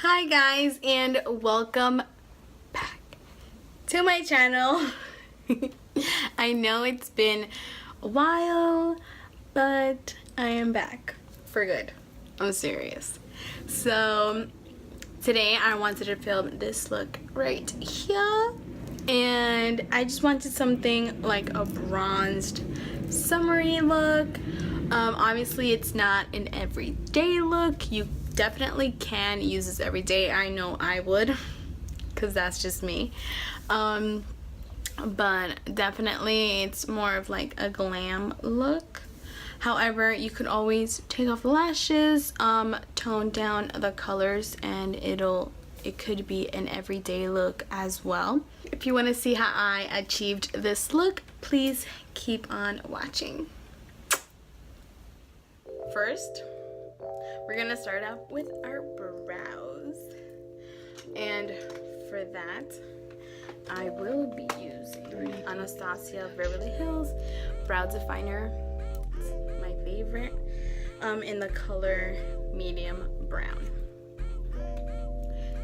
Hi guys, and welcome back to my channel. I know it's been a while, but I am back for good. I'm serious. So today I wanted to film this look right here, and I just wanted something like a bronzed summery look. Obviously it's not an everyday look. You definitely can use this every day. I know I would, because that's just me. But definitely it's more of like a glam look. However, you could always take off the lashes, tone down the colors, and it could be an everyday look as well. If you want to see how I achieved this look, please keep on watching. First, we're gonna start out with our brows, and for that I will be using Anastasia Beverly Hills Brow Definer. It's my favorite, in the color medium brown.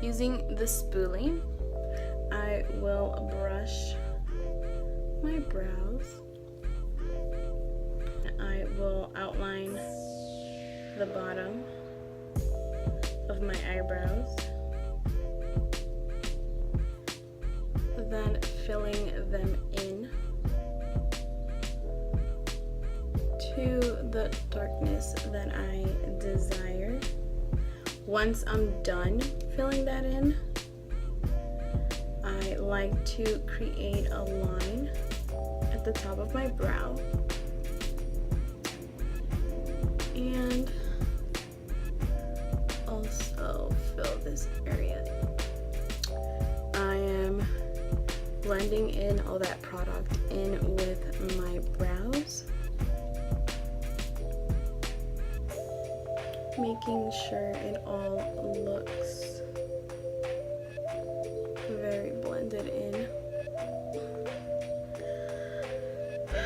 Using the spoolie, I will brush my brows. I will outline the bottom of my eyebrows, then filling them in to the darkness that I desire. Once I'm done filling that in, I like to create a line at the top of my brow and also fill this area. I am blending in all that product in with my brows, making sure it all looks very blended in.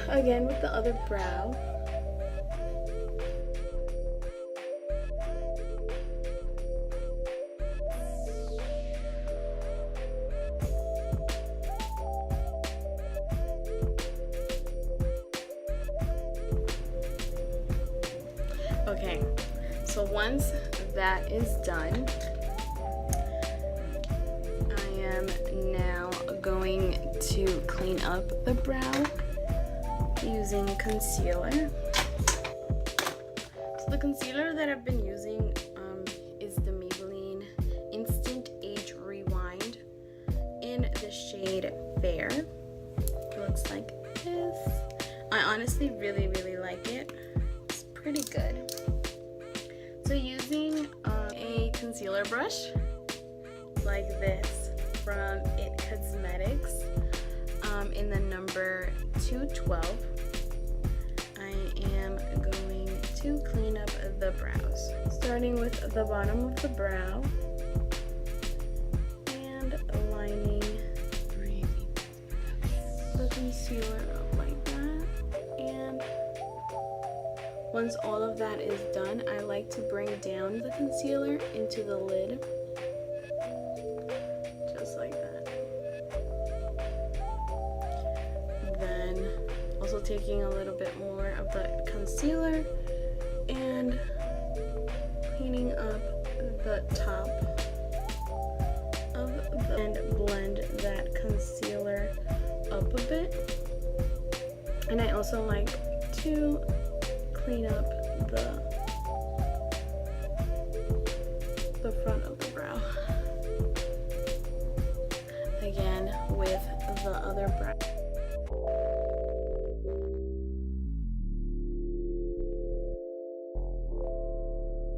Again with the other brow. Okay, so once that is done, I am now going to clean up the brow using concealer. So the concealer that I've been using is the Maybelline Instant Age Rewind in the shade Fair. It looks like this. I honestly really like it. It's pretty good. So using a concealer brush like this from It Cosmetics in the number 212, I am going to clean up the brows, starting with the bottom of the brow and lining the concealer up like that. And once all of that is done, I like to bring down the concealer into the lid, just like that. Then also taking a little bit more of the concealer and cleaning up the top of the, and blend that concealer up a bit. And I also like to clean up the front of the brow, again with the other brow.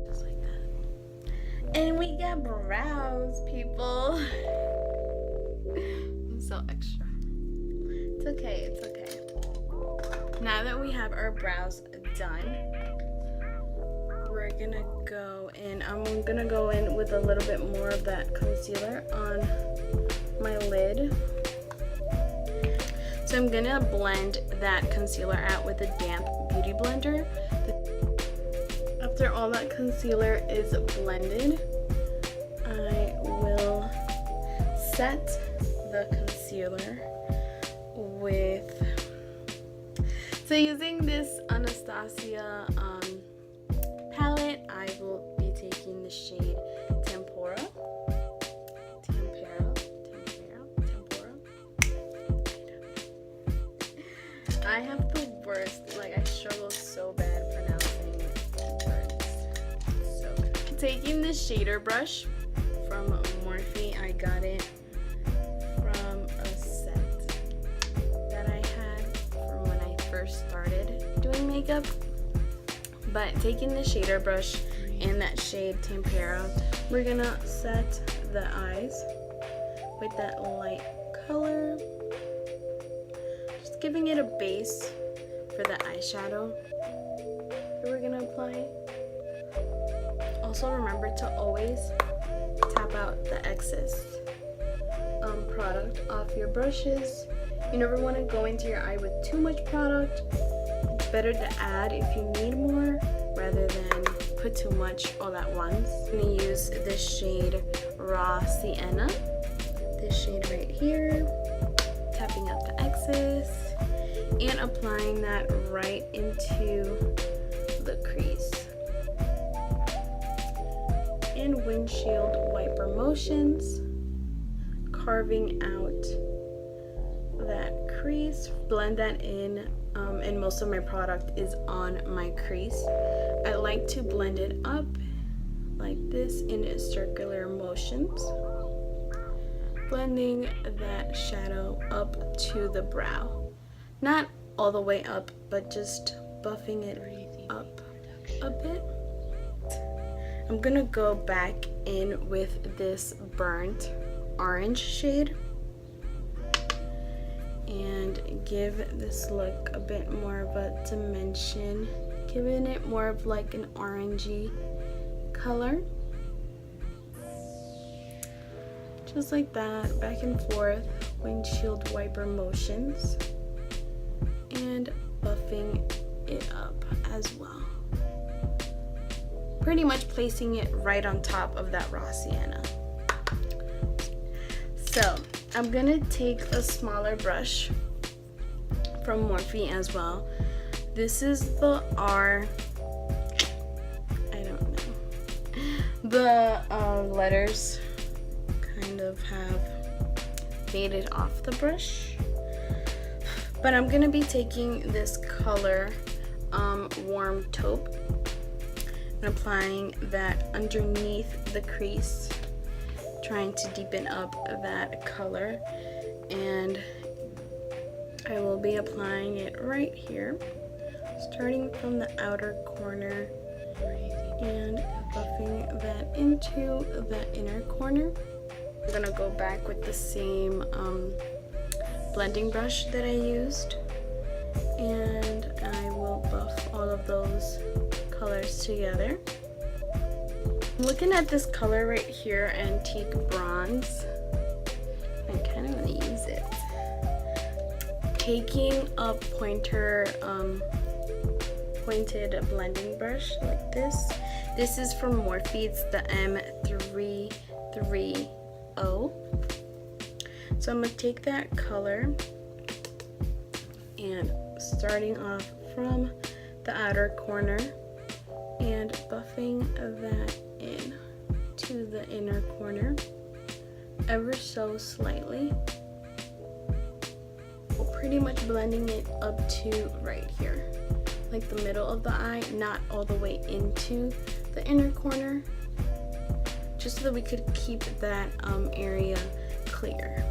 Just like that. And we got brows, people. I'm so extra. It's okay, it's okay. Now that we have our brows done, we're gonna go in. I'm gonna go in with a little bit more of that concealer on my lid. So I'm gonna blend that concealer out with a damp beauty blender. After all that concealer is blended, I set the concealer with, so using this Anastasia palette, I will be taking the shade Tempera. I have the worst, like I struggle so bad pronouncing words. So taking the shader brush from Morphe, I got it from a set that I had from when I first started doing makeup. But taking the shader brush in that shade Tempera, we're gonna set the eyes with that light color. Just giving it a base for the eyeshadow that we're gonna apply. Also remember to always tap out the excess product off your brushes. You never want to go into your eye with too much product. It's better to add if you need more rather than put too much all at once. I'm going to use this shade Raw Sienna, this shade right here, tapping out the excess and applying that right into the crease. In windshield wiper motions, carving out that crease, blend that in, and most of my product is on my crease. I like to blend it up like this in circular motions, blending that shadow up to the brow. Not all the way up, but just buffing it up a bit. I'm gonna go back in with this burnt orange shade and give this look a bit more of a dimension, giving it more of like an orangey color. Just like that, back and forth, windshield wiper motions, and buffing it up as well. Pretty much placing it right on top of that Raw Sienna. So I'm gonna take a smaller brush from Morphe as well. This is the the letters kind of have faded off the brush, but I'm gonna be taking this color Warm Taupe and applying that underneath the crease, trying to deepen up that color, and I will be applying it right here, starting from the outer corner and buffing that into the inner corner. I'm gonna go back with the same blending brush that I used, and I will buff all of those colors together. Looking at this color right here, Antique Bronze, I kind of want to use it. Taking a pointed blending brush like this. This is from Morphe, it's the M330. So I'm going to take that color and starting off from the outer corner and buffing that in to the inner corner ever so slightly, pretty much blending it up to right here, like the middle of the eye, not all the way into the inner corner, just so that we could keep that area clear.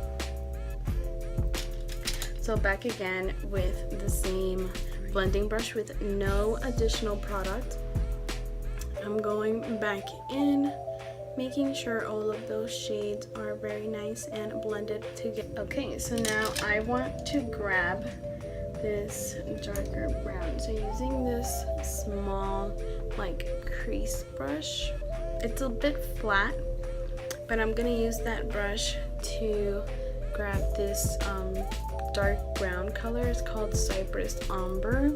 So back again with the same blending brush with no additional product. I'm going back in, making sure all of those shades are very nice and blended together. Okay, so now I want to grab this darker brown. So using this small like crease brush, it's a bit flat, but I'm gonna use that brush to grab this dark brown color. It's called Cypress Umber,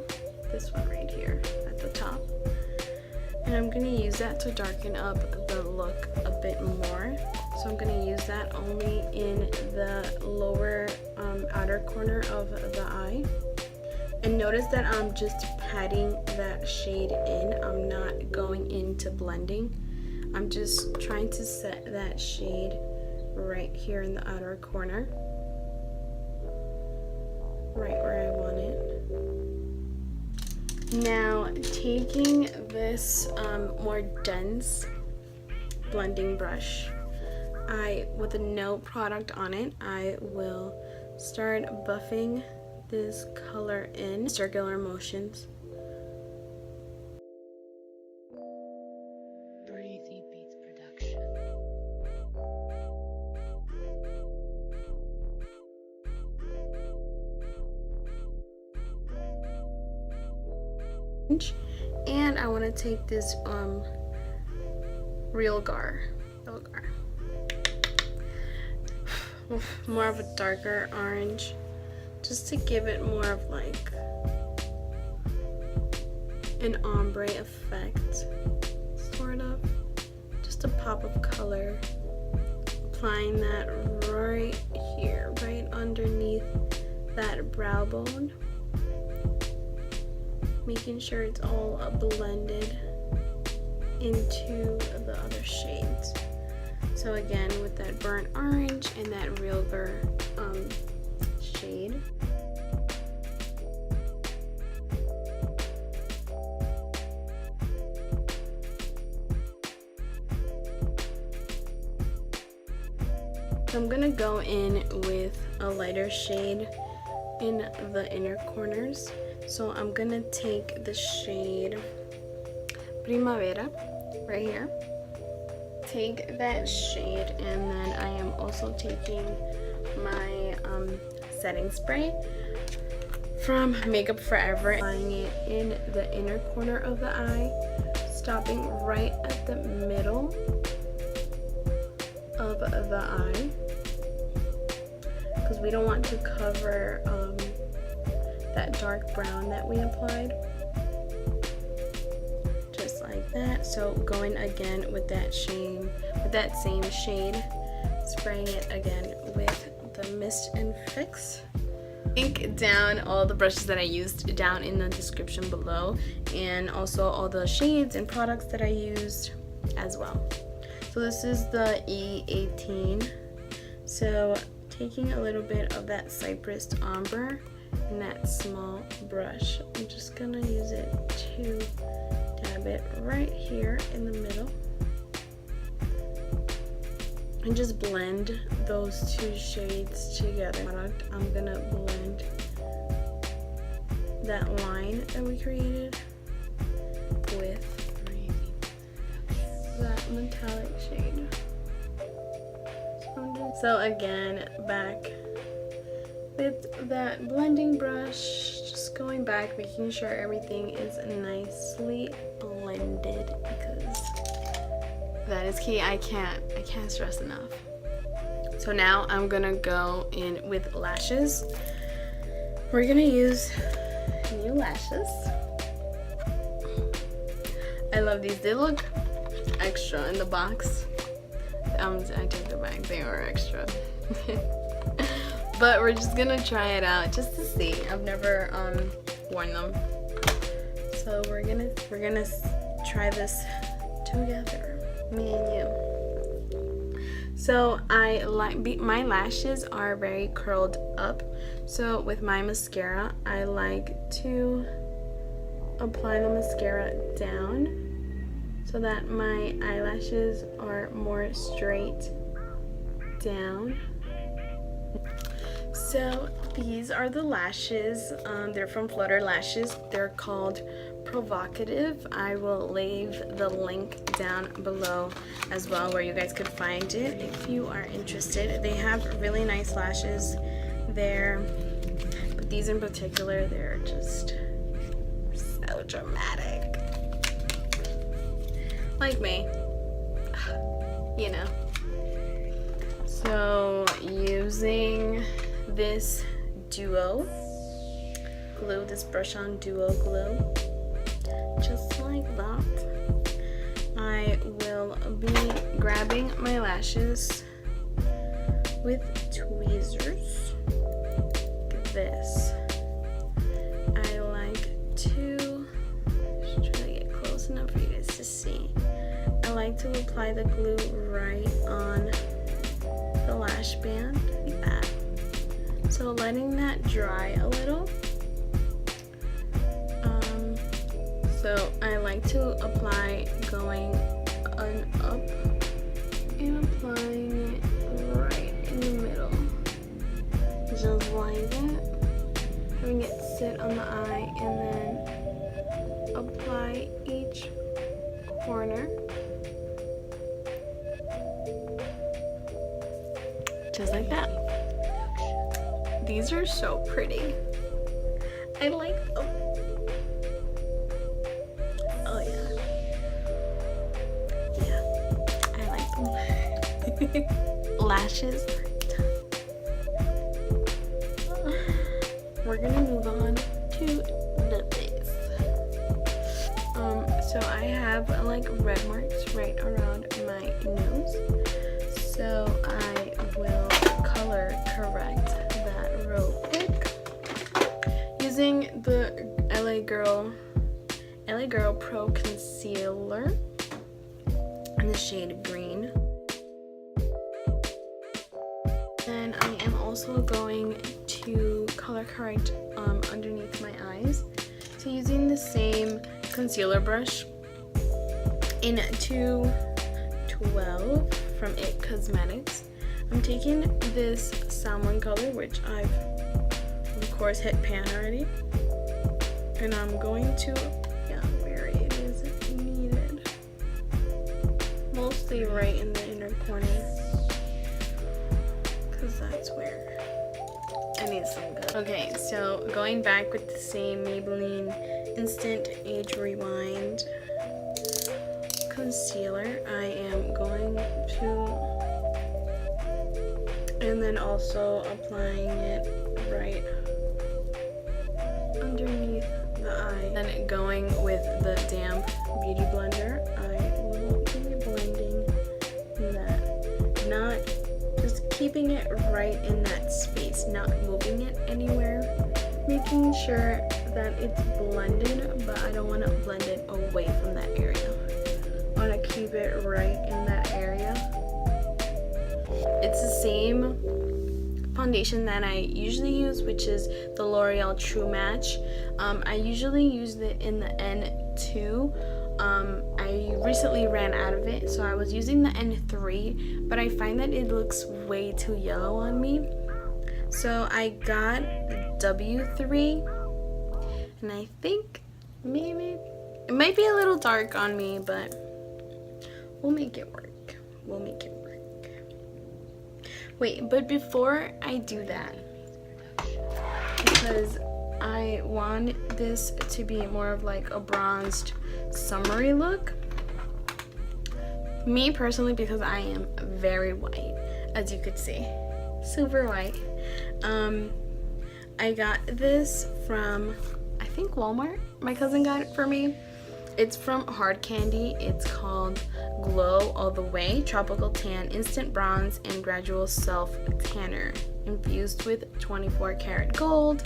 this one right here at the top. And I'm going to use that to darken up the look a bit more. So I'm going to use use that only in the lower outer corner of the eye. And notice that I'm just patting that shade in. I'm not going into blending. I'm just trying to set that shade right here in the outer corner, right where I want it. Now, taking this more dense blending brush, with no product on it, I will start buffing this color in circular motions. And I want to take this real gar, more of a darker orange, just to give it more of like an ombre effect, sort of, just a pop of color. Applying that right here, right underneath that brow bone, making sure it's all blended into the other shades. So again, with that burnt orange and that real shade. So I'm gonna go in with a lighter shade in the inner corners. So I'm gonna take the shade Primavera right here. Take that shade, and then I am also taking my setting spray from Makeup Forever, applying it in the inner corner of the eye, stopping right at the middle of the eye, because we don't want to cover that dark brown that we applied. Just like that. So going again with that shade, with that same shade, spraying it again with the Mist and Fix. Link down all the brushes that I used down in the description below, and also all the shades and products that I used as well. So this is the E18. So taking a little bit of that Cypress Ombre in that small brush, I'm just gonna use it to dab it right here in the middle and just blend those two shades together. I'm gonna blend that line that we created with that metallic shade. So again, back with that blending brush, just going back, making sure everything is nicely blended, because that is key. I can't stress enough. So now I'm gonna go in with lashes. We're gonna use new lashes. I love these. They look extra in the box. I took them back. They are extra. But we're just gonna try it out just to see. I've never worn them, so we're gonna try this together, me and you. So I like my lashes are very curled up. So with my mascara, I like to apply the mascara down so that my eyelashes are more straight down. So these are the lashes. They're from Flutter Lashes. They're called Provocative. I will leave the link down below as well, where you guys could find it if you are interested. They have really nice lashes there, but these in particular, they're just so dramatic. Like me, you know. So using this duo glue, this brush on duo glue, just like that, I will be grabbing my lashes with tweezers. Look at this. I like to, just try to get close enough for you guys to see. I like to apply the glue right on the lash band, like that. So letting that dry a little. So I like to apply going on up and applying it right in the middle. Just like that. Having it sit on the eye and then apply each corner. Just like that. These are so pretty. I like them. Oh yeah. Yeah, I like them. Lashes. We're gonna move on to the face. So I have like red marks right around my nose. So I will color correct that real quick using the LA Girl Pro Concealer in the shade green. And I am also going to color correct underneath my eyes. So using the same concealer brush in 212 from It Cosmetics, I'm taking this salmon color, which I've of course hit pan already, and I'm going to, where it is needed, mostly right in the inner corner, because that's where I need some good. Okay, so going back with the same Maybelline Instant Age Rewind concealer, I am going to, and then also applying it right underneath the eye. Then going with the damp beauty blender, I will be blending that, not just keeping it right in that space, not moving it anywhere, making sure that it's blended, but I don't want to blend it away from that area. I want to keep it right in that area. It's the same foundation that I usually use, which is the L'Oreal True Match. I usually use it in the N2. I recently ran out of it, so I was using the N3, but I find that it looks way too yellow on me. So I got the W3, and I think maybe it might be a little dark on me, but we'll make it work. We'll make it work. Wait, but before I do that, because I want this to be more of like a bronzed summery look, me personally, because I am very white, as you could see, super white, I got this from, I think, Walmart. My cousin got it for me. It's from Hard Candy. It's called Glow All the Way Tropical Tan Instant Bronze and Gradual Self Tanner, infused with 24 karat gold.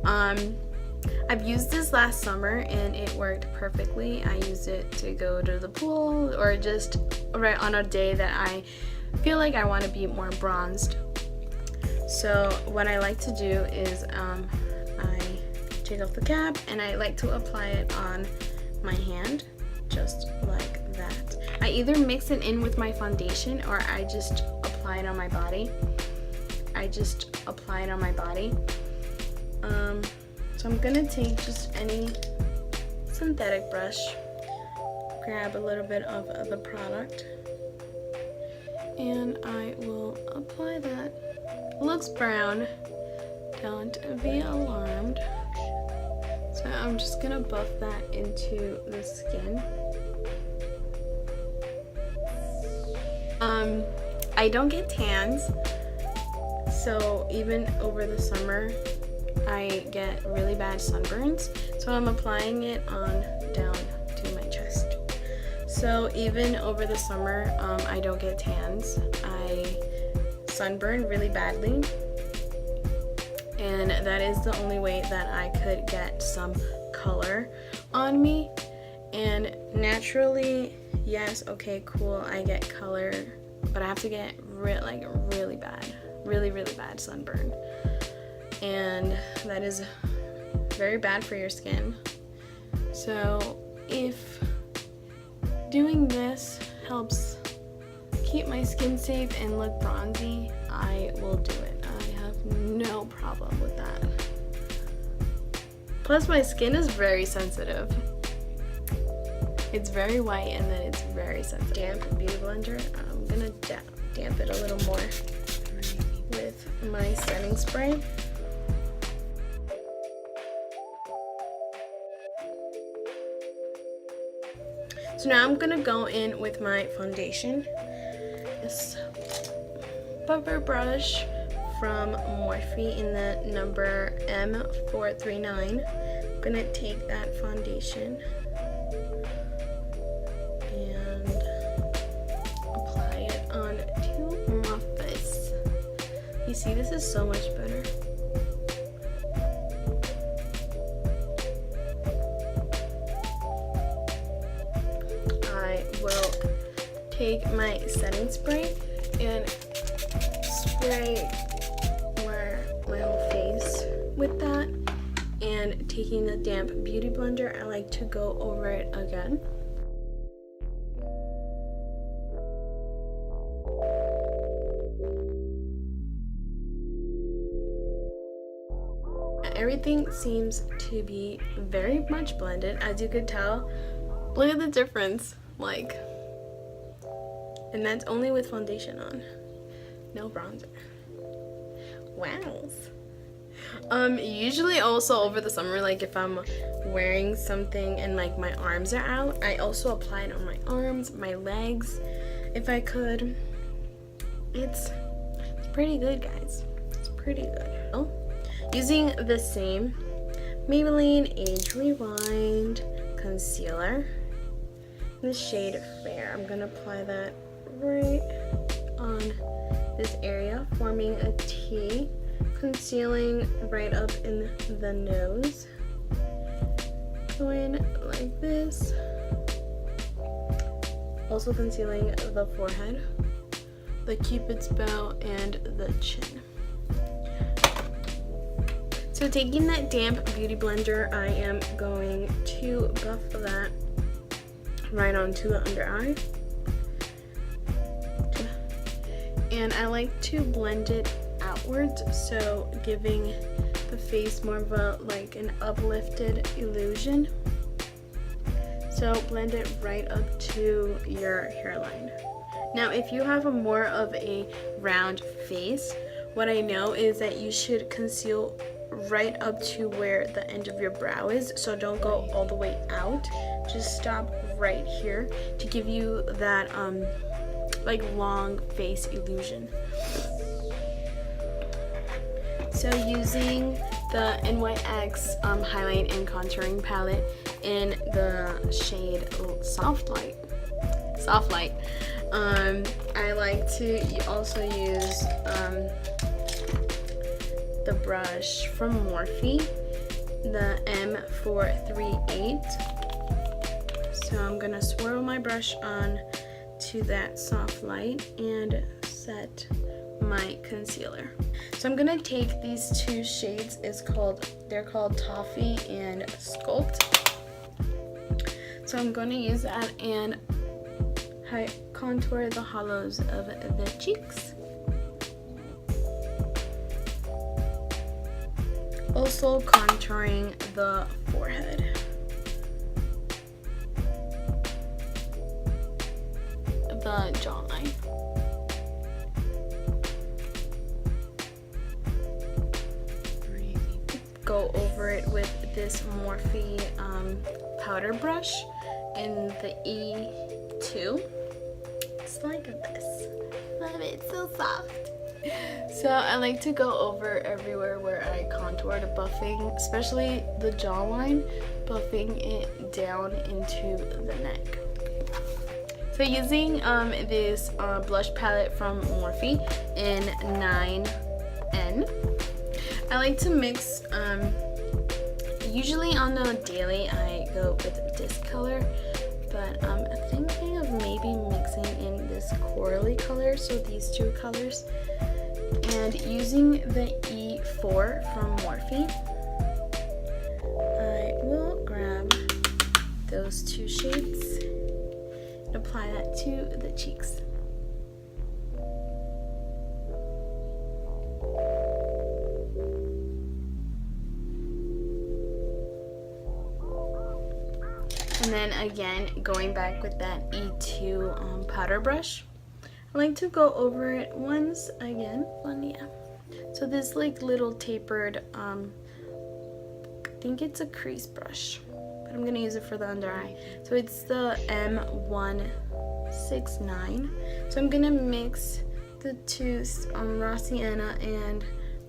I've used this last summer and it worked perfectly. I used it to go to the pool or just right on a day that I feel like I want to be more bronzed. So what I like to do is I take off the cap and I like to apply it on my hand, just like that. I either mix it in with my foundation or I just apply it on my body. So I'm gonna take just any synthetic brush, grab a little bit of the product, and I will apply that. It looks brown, don't be alarmed. So I'm just gonna buff that into the skin. I don't get tans, so even over the summer I get really bad sunburns, so I'm applying it on down to my chest. So even over the summer I don't get tans. I sunburn really badly, and that is the only way that I could get some color on me. And naturally, yes, okay, cool, I get color, but I have to get really bad sunburn, and that is very bad for your skin. So if doing this helps keep my skin safe and look bronzy, I will do it. I have no problem with that. Plus, my skin is very sensitive. It's very white, and then it's very sensitive. Damp beauty blender. I'm gonna damp it a little more with my setting spray. So now I'm gonna go in with my foundation. This buffer brush from Morphe in the number M439. I'm gonna take that foundation and apply it onto my face. You see, this is so much better. I will take my setting spray and spray my whole face with that, and taking the damp beauty blender, I like to go over it again. Everything seems to be very much blended, as you could tell. Look at the difference, like, and that's only with foundation on, no bronzer. Wow. Usually also over the summer, like if I'm wearing something and like my arms are out, I also apply it on my arms, my legs, if I could. It's pretty good, guys. It's pretty good. Oh, using the same Maybelline Age Rewind concealer in the shade Fair, I'm gonna apply that right on this area, forming a T, concealing right up in the nose, going like this, also concealing the forehead, the cupid's bow, and the chin. So taking that damp beauty blender, I am going to buff that right onto the under eye. And I like to blend it outwards, so giving the face more of a like an uplifted illusion. So blend it right up to your hairline. Now if you have a more of a round face, what I know is that you should conceal right up to where the end of your brow is, so don't go all the way out, just stop right here to give you that like long face illusion. So using the NYX highlight and contouring palette in the shade Soft Light, I like to also use the brush from Morphe, the M438. So I'm gonna swirl my brush on to that soft light and set my concealer. So I'm gonna take these two shades, they're called Toffee and Sculpt. So I'm gonna use that and contour the hollows of the cheeks. Also contouring the forehead. The jawline. Go over it with this Morphe powder brush in the E2. It's like this. Love it, it's so soft. So I like to go over everywhere where I contoured, buffing, especially the jawline, buffing it down into the neck. So using this blush palette from Morphe in 9N. I like to mix, usually on the daily I go with this color, but I'm thinking of maybe mixing in this corally color, so these two colors, and using the E4 from Morphe, I will grab those two shades and apply that to the cheeks. And then again, going back with that E2 powder brush, I like to go over it once again. So this like little tapered, I think it's a crease brush, but I'm gonna use it for the under eye. So it's the M169. So I'm gonna mix the two, raw sienna and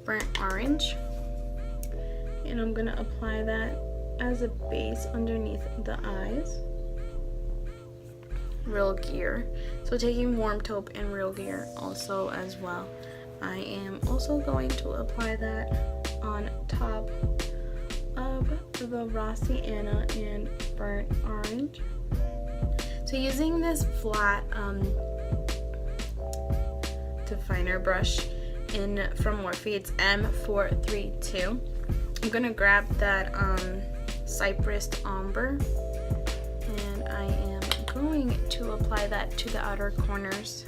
burnt orange, and I'm gonna apply that as a base underneath the eyes. Real Gear. So taking Warm Taupe and Real Gear also as well. I am also going to apply that on top of the raw sienna and burnt orange. So using this flat definer brush from Morphe, it's M432. I'm gonna grab that Cypress Ombre, and I am going to apply that to the outer corners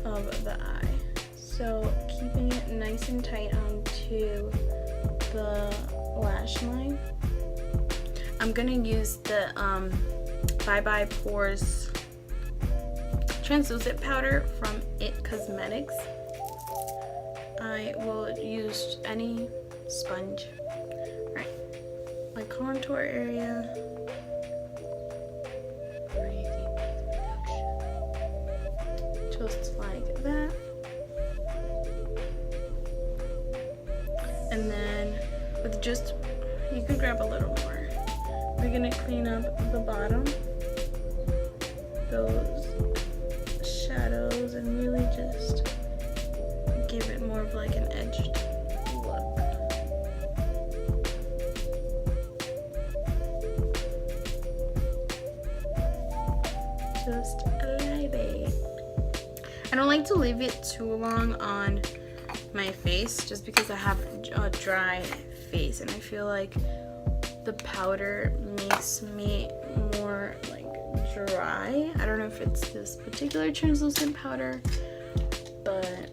of the eye. So keeping it nice and tight onto the lash line. I'm gonna use the Bye Bye Pores translucent powder from It Cosmetics. I will use any sponge. Alright, my contour area. Just like that. And then with just, you could grab a little more. We're gonna clean up the bottom, those shadows, and really just give it more of like an edged look. Just a little bit. I don't like to leave it too long on my face just because I have a dry face, and I feel like the powder makes me more like dry. I don't know if it's this particular translucent powder, but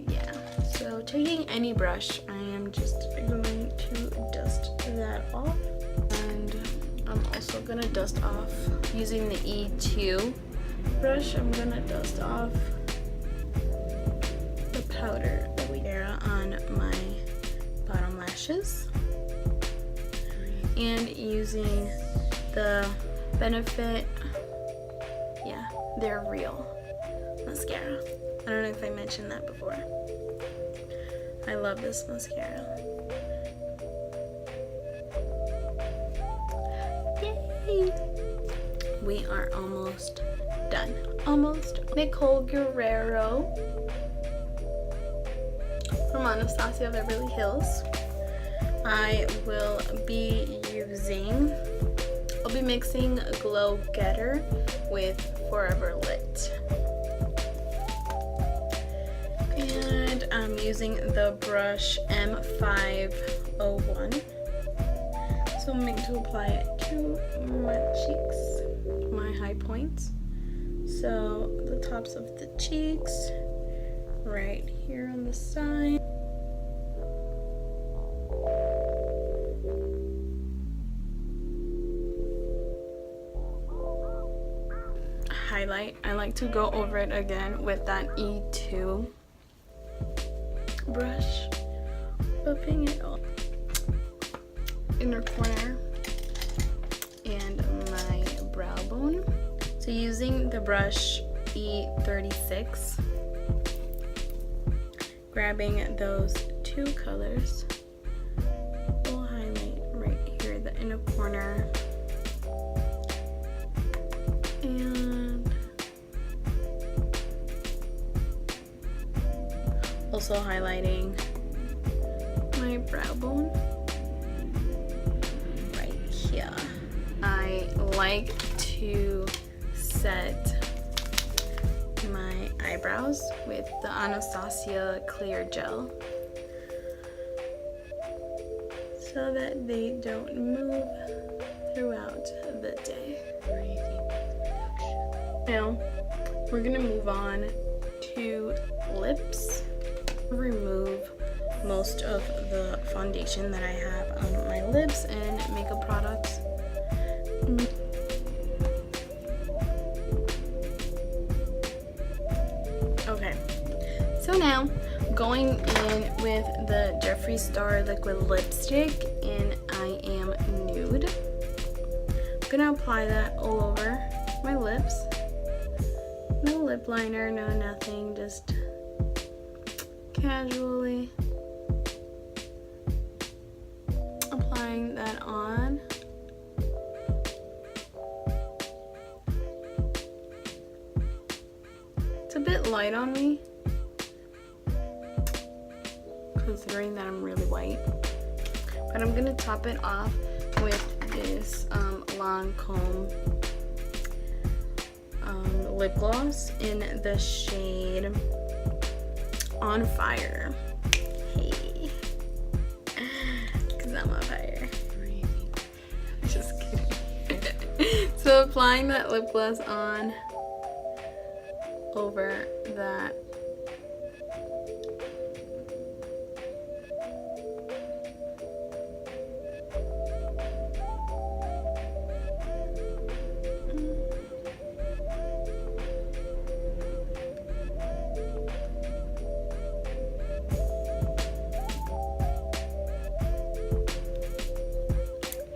yeah. So taking any brush, I am just going to dust that off, and I'm also gonna dust off using the E2 brush. I'm gonna dust off the powder that we wear on my bottom lashes, and using the Benefit, yeah, They're Real mascara. I don't know if I mentioned that before. I love this mascara. Yay! We are almost done. Almost. Nicole Guerrero from Anastasia Beverly Hills. I will be using, I'll be mixing Glow Getter with Forever Lit. And I'm using the brush M501. So I'm going to apply it to my cheeks, my high points. So the tops of the cheeks, right here on the side. Highlight, I like to go over it again with that E2 brush, buffing it all inner corner and my brow bone. So using the brush E36, grabbing those two colors, we'll highlight right here the inner corner and Also highlighting my brow bone right here. I like to set my eyebrows with the Anastasia clear gel so that they don't move throughout the day. Now we're gonna move on to lips. Remove most of the foundation that I have on my lips and makeup products. Okay, so now going in with the Jeffree Star liquid lipstick in I Am Nude. I'm gonna apply that all over my lips. No lip liner, no nothing, just casually applying that on. It's a bit light on me, considering that I'm really white. But I'm gonna top it off with this Lancome lip gloss in the shade On Fire. Hey, because I'm on fire. Just kidding. So applying that lip gloss on over that.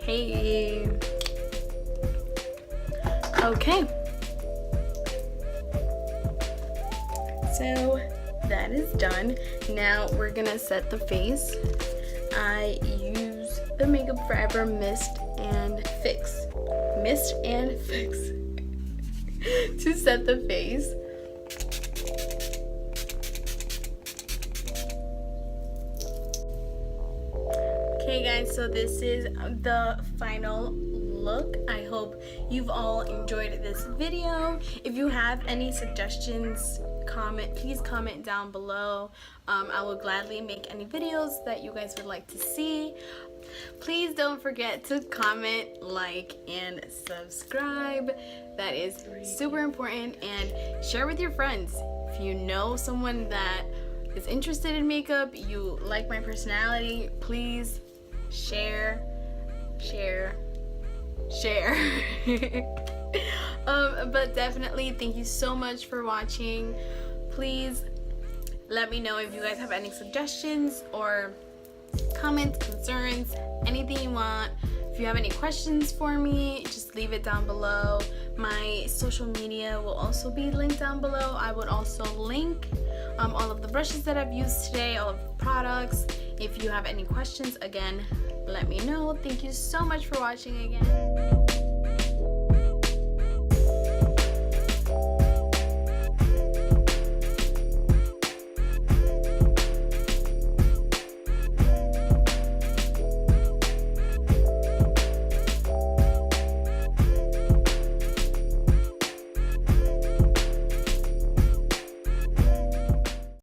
Hey. Okay. So that is done. Now we're gonna set the face. I use the Makeup Forever Mist and Fix. Mist and Fix to set the face. Okay guys, so this is the final look. I hope you've all enjoyed this video. If you have any suggestions, please comment down below. I will gladly make any videos that you guys would like to see. Please don't forget to comment, like, and subscribe. That is super important. And share with your friends. If you know someone that is interested in makeup, you like my personality, please share. But definitely thank you so much for watching. Please let me know if you guys have any suggestions or comments, concerns, anything you want. If you have any questions for me, just leave it down below. My social media will also be linked down below. I would also link all of the brushes that I've used today, all of the products. If you have any questions, again, let me know. Thank you so much for watching again.